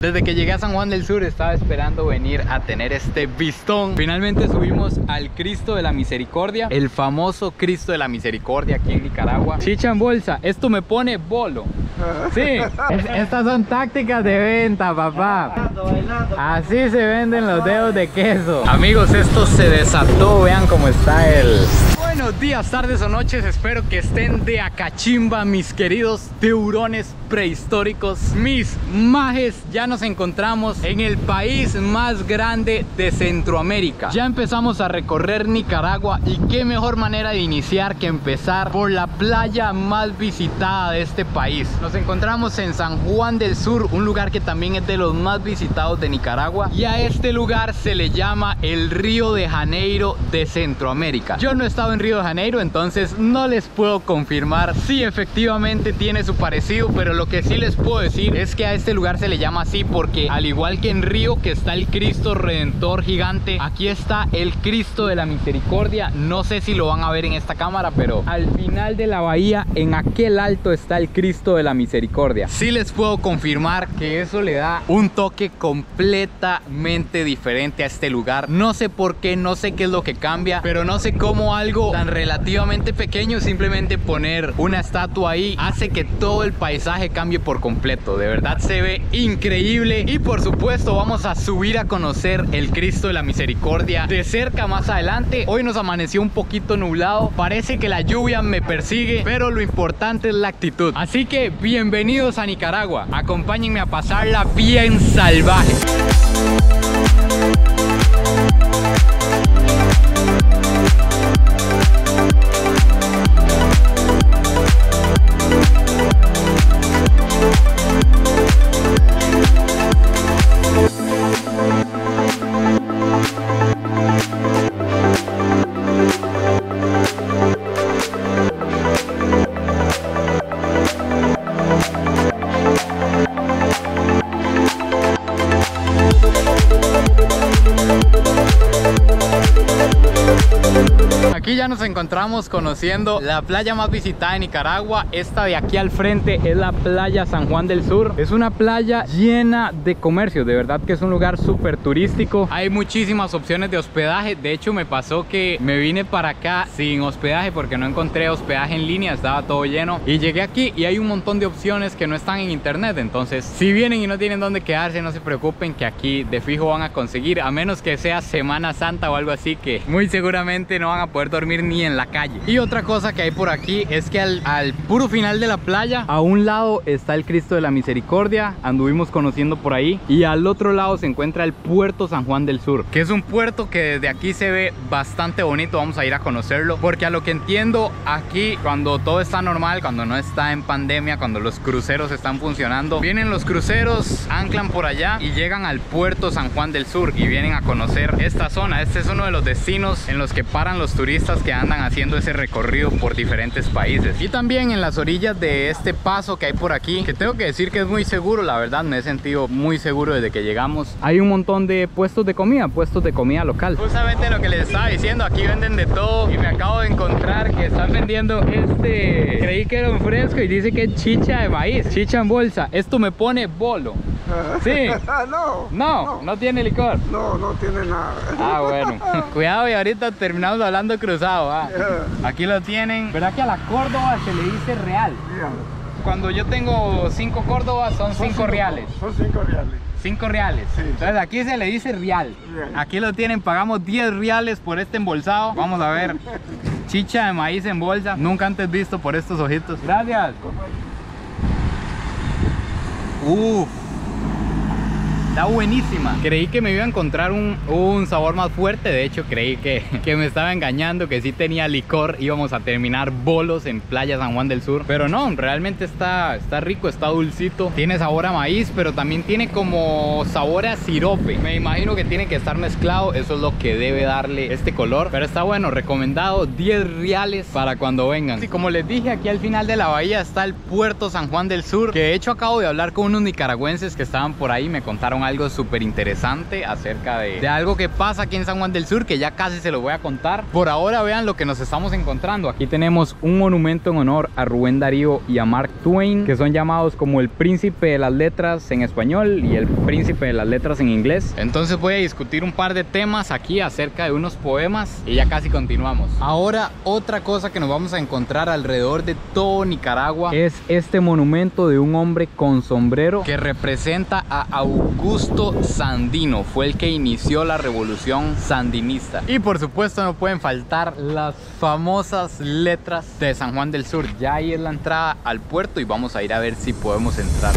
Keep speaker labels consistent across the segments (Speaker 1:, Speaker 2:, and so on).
Speaker 1: Desde que llegué a San Juan del Sur estaba esperando venir a tener este vistón. Finalmente subimos al Cristo de la Misericordia, el famoso Cristo de la Misericordia aquí en Nicaragua. Chicha en bolsa, esto me pone bolo. Sí, estas son tácticas de venta, papá. Así se venden los dedos de queso. Amigos, esto se desató, vean cómo está el... Buenos días, tardes o noches, espero que estén de acachimba, mis queridos tiburones prehistóricos, mis majes. Ya nos encontramos en el país más grande de Centroamérica. Ya empezamos a recorrer Nicaragua y qué mejor manera de iniciar que empezar por la playa más visitada de este país. Nos encontramos en San Juan del Sur, un lugar que también es de los más visitados de Nicaragua, y a este lugar se le llama el Río de Janeiro de Centroamérica. Yo no he estado en Río de Janeiro, entonces no les puedo confirmar si efectivamente tiene su parecido, pero lo que sí les puedo decir es que a este lugar se le llama así porque al igual que en Río, que está el Cristo Redentor gigante, aquí está el Cristo de la Misericordia. No sé si lo van a ver en esta cámara, pero al final de la bahía, en aquel alto, está el Cristo de la Misericordia. Sí les puedo confirmar que eso le da un toque completamente diferente a este lugar. No sé por qué, no sé qué es lo que cambia, pero no sé cómo algo tan relativamente pequeño, simplemente poner una estatua ahí, hace que todo el paisaje cambie por completo. De verdad se ve increíble. Y por supuesto vamos a subir a conocer el Cristo de la Misericordia de cerca más adelante. Hoy nos amaneció un poquito nublado, parece que la lluvia me persigue, pero lo importante es la actitud. Así que bienvenidos a Nicaragua, acompáñenme a pasarla bien salvaje. Aquí ya nos encontramos conociendo la playa más visitada de Nicaragua. Esta de aquí al frente es la playa San Juan del Sur. Es una playa llena de comercio, de verdad que es un lugar súper turístico. Hay muchísimas opciones de hospedaje. De hecho me pasó que me vine para acá sin hospedaje porque no encontré hospedaje en línea, estaba todo lleno. Y llegué aquí y hay un montón de opciones que no están en internet. Entonces si vienen y no tienen dónde quedarse, no se preocupen que aquí de fijo van a conseguir, a menos que sea Semana Santa o algo así, que muy seguramente no van a poder dormir ni en la calle. Y otra cosa que hay por aquí es que al puro final de la playa, a un lado está el Cristo de la Misericordia, anduvimos conociendo por ahí, y al otro lado se encuentra el puerto San Juan del Sur, que es un puerto que desde aquí se ve bastante bonito. Vamos a ir a conocerlo porque a lo que entiendo aquí, cuando todo está normal, cuando no está en pandemia, cuando los cruceros están funcionando, vienen los cruceros, anclan por allá y llegan al puerto San Juan del Sur y vienen a conocer esta zona. Este es uno de los destinos en los que paran los turistas que andan haciendo ese recorrido por diferentes países. Y también en las orillas de este paso que hay por aquí, que tengo que decir que es muy seguro, la verdad me he sentido muy seguro desde que llegamos. Hay un montón de puestos de comida local. Justamente lo que les estaba diciendo, aquí venden de todo y me acabo de encontrar que están vendiendo creí que era un fresco y dice que es chicha de maíz, chicha en bolsa. Esto me pone bolo. Sí. No tiene licor.
Speaker 2: No tiene nada.
Speaker 1: Ah, bueno. Cuidado y ahorita terminamos hablando cruzado. Aquí lo tienen. ¿Verdad que a la Córdoba se le dice real? Cuando yo tengo 5 Córdobas son 5 reales.
Speaker 2: Son 5 reales.
Speaker 1: 5 reales. Sí. Entonces aquí se le dice real. Aquí lo tienen, pagamos 10 reales por este embolsado. Vamos a ver. Chicha de maíz en bolsa. Nunca antes visto por estos ojitos. Gracias. Está buenísima. Creí que me iba a encontrar un sabor más fuerte. De hecho creí que me estaba engañando, que sí tenía licor. Íbamos a terminar bolos en playa San Juan del Sur, pero no, realmente está rico, está dulcito. Tiene sabor a maíz, pero también tiene como sabor a sirope. Me imagino que tiene que estar mezclado. Eso es lo que debe darle este color, pero está bueno, recomendado. 10 reales para cuando vengan. Y como les dije, aquí al final de la bahía está el puerto San Juan del Sur, que de hecho acabo de hablar con unos nicaragüenses que estaban por ahí. Me contaron algo súper interesante acerca de algo que pasa aquí en San Juan del Sur, que ya casi se lo voy a contar. Por ahora vean lo que nos estamos encontrando. Aquí tenemos un monumento en honor a Rubén Darío y a Mark Twain, que son llamados como el príncipe de las letras en español y el príncipe de las letras en inglés. Entonces voy a discutir un par de temas aquí acerca de unos poemas y ya casi continuamos. Ahora, otra cosa que nos vamos a encontrar alrededor de todo Nicaragua es este monumento de un hombre con sombrero que representa a Augusto Sandino. Fue el que inició la revolución sandinista. Y por supuesto no pueden faltar las famosas letras de San Juan del Sur. Ya ahí es la entrada al puerto y vamos a ir a ver si podemos entrar.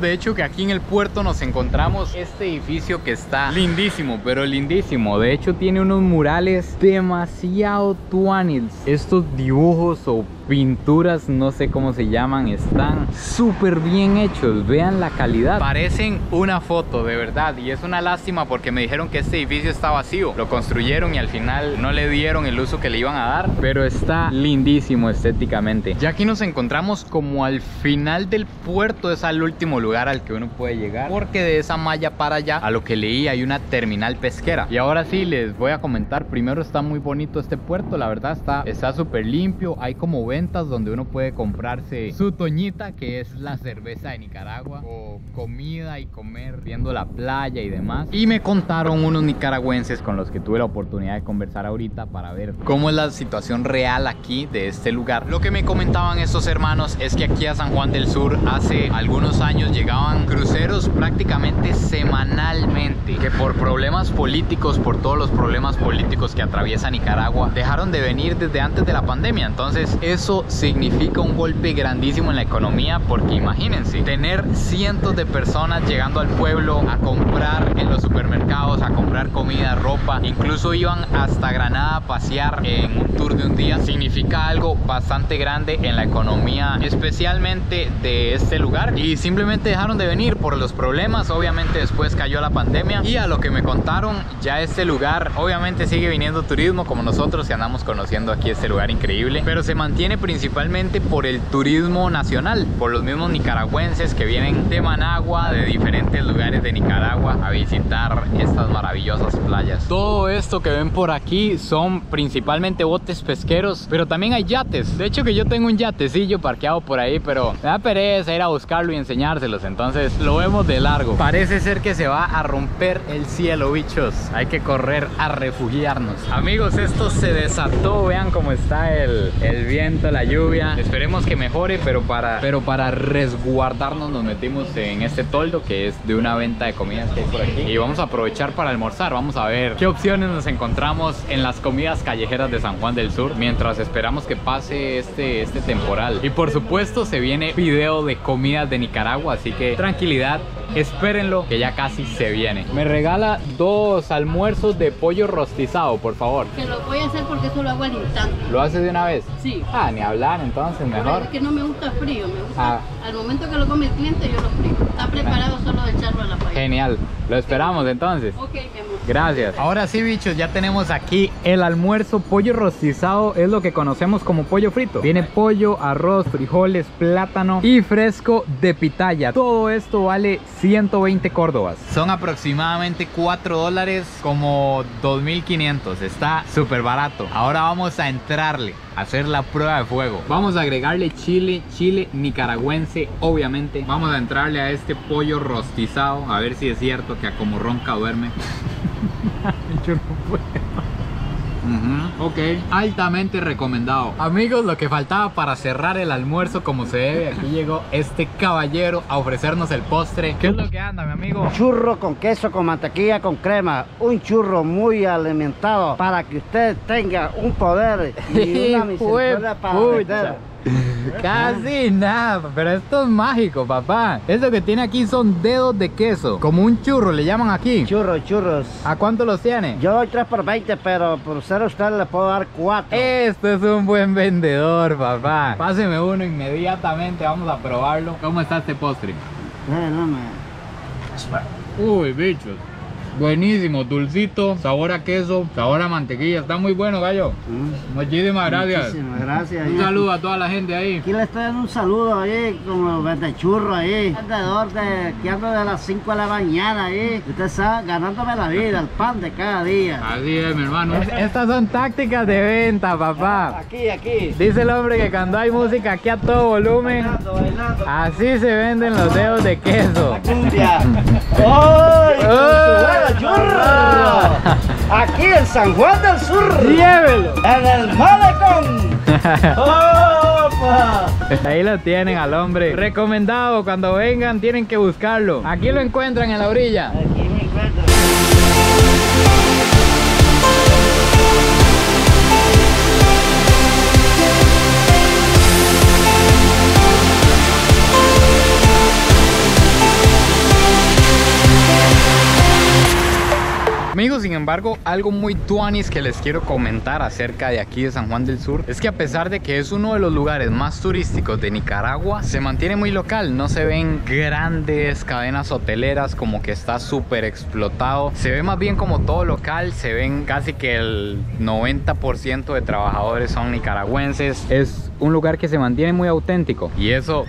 Speaker 1: De hecho, que aquí en el puerto nos encontramos este edificio que está lindísimo, pero lindísimo. De hecho, tiene unos murales demasiado tuanis. Estos dibujos o pinturas, no sé cómo se llaman, están súper bien hechos. Vean la calidad, parecen una foto de verdad. Y es una lástima porque me dijeron que este edificio está vacío. Lo construyeron y al final no le dieron el uso que le iban a dar, pero está lindísimo estéticamente. Ya aquí nos encontramos como al final del puerto. Es al último lugar al que uno puede llegar, porque de esa malla para allá, a lo que leí, hay una terminal pesquera. Y ahora sí les voy a comentar. Primero, está muy bonito este puerto, la verdad está súper limpio. Hay como ventas donde uno puede comprarse su toñita, que es la cerveza de Nicaragua, o comida y comer viendo la playa y demás. Y me contaron unos nicaragüenses con los que tuve la oportunidad de conversar ahorita para ver cómo es la situación real aquí de este lugar. Lo que me comentaban estos hermanos es que aquí a San Juan del Sur hace algunos años llegaban cruceros prácticamente semanalmente, que por problemas políticos, por todos los problemas políticos que atraviesa Nicaragua, dejaron de venir desde antes de la pandemia. Entonces eso significa un golpe grandísimo en la economía, porque imagínense, tener cientos de personas llegando al pueblo a comprar en los supermercados, a comprar comida, ropa, incluso iban hasta Granada a pasear en un tour de un día, significa algo bastante grande en la economía, especialmente de este lugar. Y simplemente dejaron de venir por los problemas. Obviamente después cayó la pandemia, y a lo que me contaron, ya este lugar obviamente sigue viniendo turismo, como nosotros que andamos conociendo aquí este lugar increíble, pero se mantiene principalmente por el turismo nacional, por los mismos nicaragüenses que vienen de Managua, de diferentes lugares de Nicaragua, a visitar estas maravillosas playas. Todo esto que ven por aquí son principalmente botes pesqueros, pero también hay yates. De hecho, que yo tengo un yatecillo parqueado por ahí, pero me da pereza ir a buscarlo y enseñárselos, entonces lo vemos de largo. Parece ser que se va a romper el cielo, bichos. Hay que correr a refugiarnos. Amigos, esto se desató. Vean cómo está el viento, la lluvia. Esperemos que mejore, pero para resguardarnos nos metimos en este toldo, que es de una venta de comidas que hay por aquí, y vamos a aprovechar para almorzar. Vamos a ver qué opciones nos encontramos en las comidas callejeras de San Juan del Sur, mientras esperamos que pase este temporal. Y por supuesto se viene video de comidas de Nicaragua, así que tranquilidad, espérenlo, que ya casi se viene. Me regala 2 almuerzos de pollo rostizado, por favor.
Speaker 2: Que lo voy a hacer porque eso lo hago al instante.
Speaker 1: ¿Lo hace de una vez?
Speaker 2: Sí.
Speaker 1: Ah, ni hablar, entonces mejor.
Speaker 2: Es que no me gusta frío, me gusta al momento que lo come el cliente, yo lo frío. Está preparado solo de echarlo a la paella.
Speaker 1: Genial, lo esperamos entonces.
Speaker 2: Ok, mi amor.
Speaker 1: Gracias. Ahora sí, bichos, ya tenemos aquí el almuerzo. Pollo rostizado es lo que conocemos como pollo frito. Viene pollo, arroz, frijoles, plátano y fresco de pitaya. Todo esto vale 120 córdobas. Son aproximadamente $4, como 2.500. Está súper barato. Ahora vamos a entrarle, a hacer la prueba de fuego. Vamos a agregarle chile nicaragüense, obviamente. Vamos a entrarle a este pollo rostizado, a ver si es cierto que a como ronca duerme. Yo no puedo. Ok, altamente recomendado. Amigos, lo que faltaba para cerrar el almuerzo como se debe, aquí llegó este caballero a ofrecernos el postre. ¿Qué es lo que anda, mi amigo?
Speaker 3: Churro con queso, con mantequilla, con crema. Un churro muy alimentado para que usted tenga un poder y una misericordia para vender.
Speaker 1: Casi nada, pero esto es mágico, papá. Eso que tiene aquí son dedos de queso, como un churro le llaman aquí.
Speaker 3: Churros.
Speaker 1: ¿A cuánto los tiene?
Speaker 3: Yo doy 3 por 20, pero por ser usted le puedo dar 4.
Speaker 1: Esto es un buen vendedor, papá. Páseme uno inmediatamente, vamos a probarlo. ¿Cómo está este postre? Uy, bichos. Buenísimo, dulcito, sabor a queso, sabor a mantequilla. Está muy bueno, gallo. Muchísimas gracias.
Speaker 3: Muchísimas gracias.
Speaker 1: Un saludo a toda la gente ahí.
Speaker 3: Aquí le estoy dando un saludo ahí, como vende churro ahí. Vendedor que ando de las 5 de la mañana ahí. Usted sabe, ganándome la vida, el pan de cada día.
Speaker 1: Así es, mi hermano. Estas son tácticas de venta, papá.
Speaker 3: Aquí.
Speaker 1: Dice el hombre que cuando hay música aquí a todo volumen,
Speaker 3: Bailando.
Speaker 1: así se venden los dedos de queso.
Speaker 3: Cumbia. ¡Oh! ¡Churro! Aquí en San Juan del Sur.
Speaker 1: ¡Llévelo!
Speaker 3: En el malecón. ¡Opa!
Speaker 1: Ahí lo tienen al hombre. Recomendado, cuando vengan tienen que buscarlo. Aquí lo encuentran en la orilla.
Speaker 3: Aquí me encuentro.
Speaker 1: Amigos, sin embargo, algo muy tuanis que les quiero comentar acerca de aquí de San Juan del Sur es que a pesar de que es uno de los lugares más turísticos de Nicaragua, se mantiene muy local. No se ven grandes cadenas hoteleras como que está súper explotado. Se ve más bien como todo local. Se ven casi que el 90% de trabajadores son nicaragüenses. Es un lugar que se mantiene muy auténtico y eso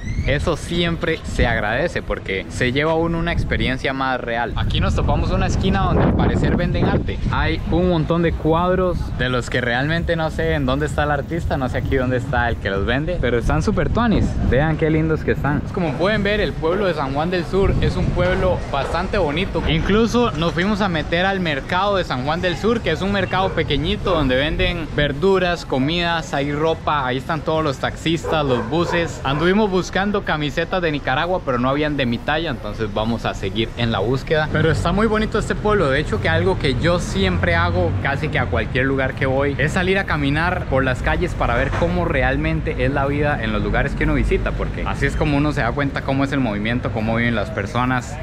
Speaker 1: siempre se agradece porque se lleva a uno una experiencia más real. Aquí nos topamos una esquina donde al parecer venden arte. Hay un montón de cuadros de los que realmente no sé en dónde está el artista, no sé aquí dónde está el que los vende, pero están súper tuanis. Vean qué lindos que están. Como pueden ver, el pueblo de San Juan del Sur es un pueblo bastante bonito. Incluso nos fuimos a meter al mercado de San Juan del Sur, que es un mercado pequeñito donde venden verduras, comidas, hay ropa, ahí están todos los taxistas, los buses. Anduvimos buscando camisetas de Nicaragua, pero no habían de mi talla, entonces vamos a seguir en la búsqueda. Pero está muy bonito este pueblo. De hecho, que algo que yo siempre hago casi que a cualquier lugar que voy es salir a caminar por las calles para ver cómo realmente es la vida en los lugares que uno visita, porque así es como uno se da cuenta cómo es el movimiento, cómo viven las personas,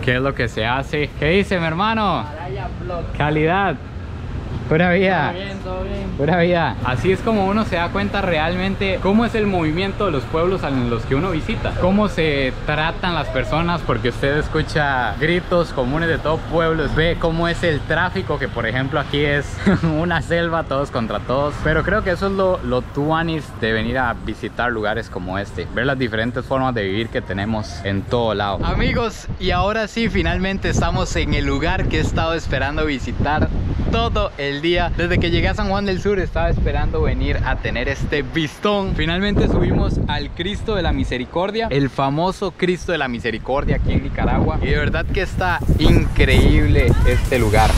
Speaker 1: qué es lo que se hace. ¿Qué dice, mi hermano? Calidad. Pura vida.
Speaker 2: Todo bien.
Speaker 1: Pura vida. Así es como uno se da cuenta realmente cómo es el movimiento de los pueblos en los que uno visita, cómo se tratan las personas, porque usted escucha gritos comunes de todo pueblo, ve cómo es el tráfico, que por ejemplo aquí es una selva, todos contra todos. Pero creo que eso es lo tuanis de venir a visitar lugares como este, ver las diferentes formas de vivir que tenemos en todo lado. Amigos, y ahora sí, finalmente estamos en el lugar que he estado esperando visitar todo el día. Desde que llegué a San Juan del Sur estaba esperando venir a tener este vistón. Finalmente subimos al Cristo de la Misericordia, el famoso Cristo de la Misericordia aquí en Nicaragua, y de verdad que está increíble este lugar.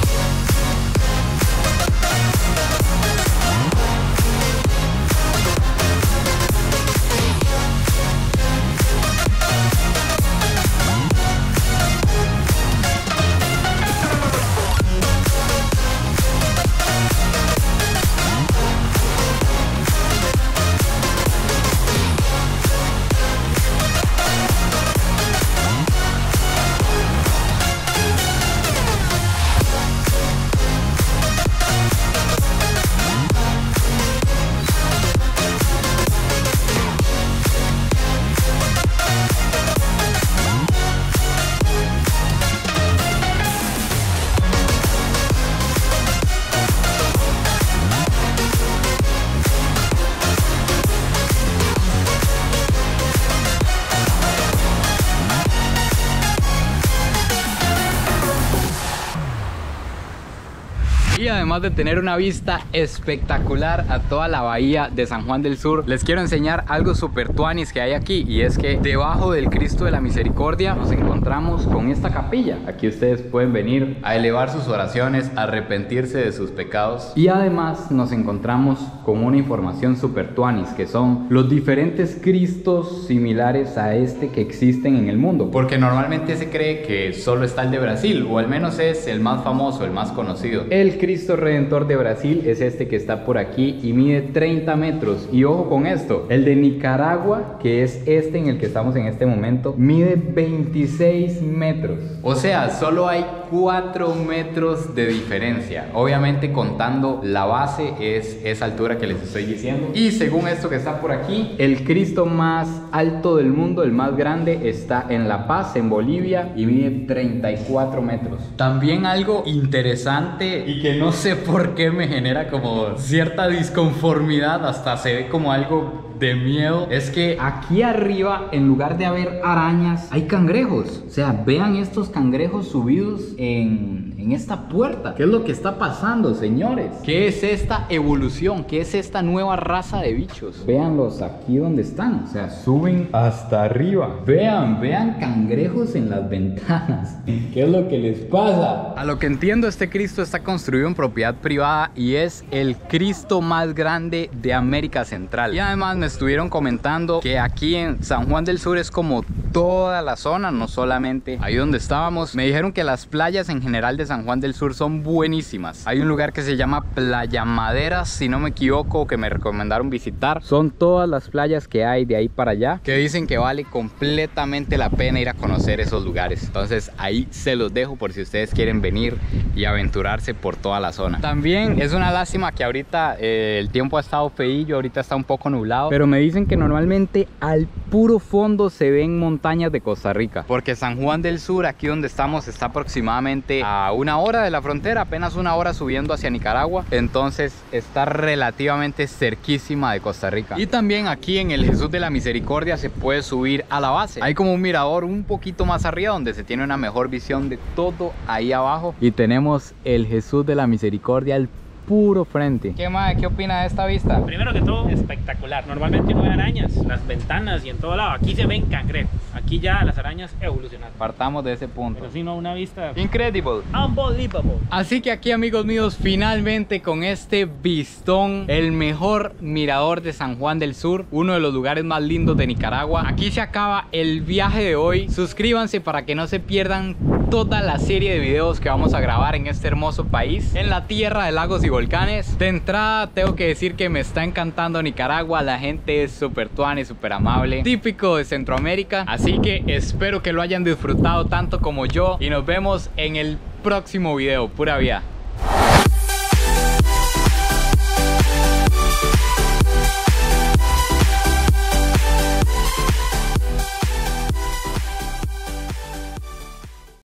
Speaker 1: Y además de tener una vista espectacular a toda la bahía de San Juan del Sur, les quiero enseñar algo super tuanis que hay aquí, y es que debajo del Cristo de la Misericordia nos encontramos con esta capilla. Aquí ustedes pueden venir a elevar sus oraciones, a arrepentirse de sus pecados, y además nos encontramos con una información super tuanis, que son los diferentes Cristos similares a este que existen en el mundo, porque normalmente se cree que solo está el de Brasil, o al menos es el más famoso, el más conocido. El Cristo Cristo Redentor de Brasil es este que está por aquí y mide 30 metros. Y ojo con esto, el de Nicaragua, que es este en el que estamos en este momento, mide 26 metros. O sea, solo hay 4 metros de diferencia. Obviamente contando la base es esa altura que les estoy diciendo. Y según esto que está por aquí, el Cristo más alto del mundo, el más grande, está en La Paz, en Bolivia, y mide 34 metros. También algo interesante y que no sé por qué me genera como cierta disconformidad, hasta se ve como algo de miedo, es que aquí arriba, en lugar de haber arañas, hay cangrejos. O sea, vean estos cangrejos subidos en esta puerta. ¿Qué es lo que está pasando, señores? ¿Qué es esta evolución? ¿Qué es esta nueva raza de bichos? Véanlos aquí donde están. O sea, suben hasta arriba. Vean cangrejos en las ventanas. ¿Qué es lo que les pasa? A lo que entiendo, este Cristo está construido en propiedad privada y es el Cristo más grande de América Central. Y además me estuvieron comentando que aquí en San Juan del Sur es como toda la zona, no solamente ahí donde estábamos. Me dijeron que las playas en general de San Juan del Sur son buenísimas. Hay un lugar que se llama Playa Maderas, si no me equivoco, que me recomendaron visitar. Son todas las playas que hay de ahí para allá, que dicen que vale completamente la pena ir a conocer esos lugares. Entonces ahí se los dejo por si ustedes quieren venir y aventurarse por toda la zona. También es una lástima que ahorita el tiempo ha estado feillo, ahorita está un poco nublado, pero me dicen que normalmente al puro fondo se ven montañas de Costa Rica, porque San Juan del Sur, aquí donde estamos, está aproximadamente a 1 hora de la frontera, apenas 1 hora subiendo hacia Nicaragua, entonces está relativamente cerquísima de Costa Rica. Y también aquí en el Jesús de la Misericordia se puede subir a la base. Hay como un mirador un poquito más arriba donde se tiene una mejor visión de todo ahí abajo, y tenemos el Jesús de la Misericordia al puro frente. ¿Qué más? ¿Qué opina de esta vista?
Speaker 4: Primero que todo, espectacular. Normalmente no hay arañas, las ventanas y en todo lado. Aquí se ven cangrejos. Aquí ya las arañas evolucionaron.
Speaker 1: Partamos de ese punto.
Speaker 4: Pero si no, una vista
Speaker 1: incredible,
Speaker 4: unbelievable.
Speaker 1: Así que aquí, amigos míos, finalmente con este vistón, el mejor mirador de San Juan del Sur, uno de los lugares más lindos de Nicaragua. Aquí se acaba el viaje de hoy. Suscríbanse para que no se pierdan toda la serie de videos que vamos a grabar en este hermoso país, en la tierra de lagos y volcanes. De entrada tengo que decir que me está encantando Nicaragua. La gente es súper tuani, súper amable, típico de Centroamérica. Así que espero que lo hayan disfrutado tanto como yo y nos vemos en el próximo video. Pura vida.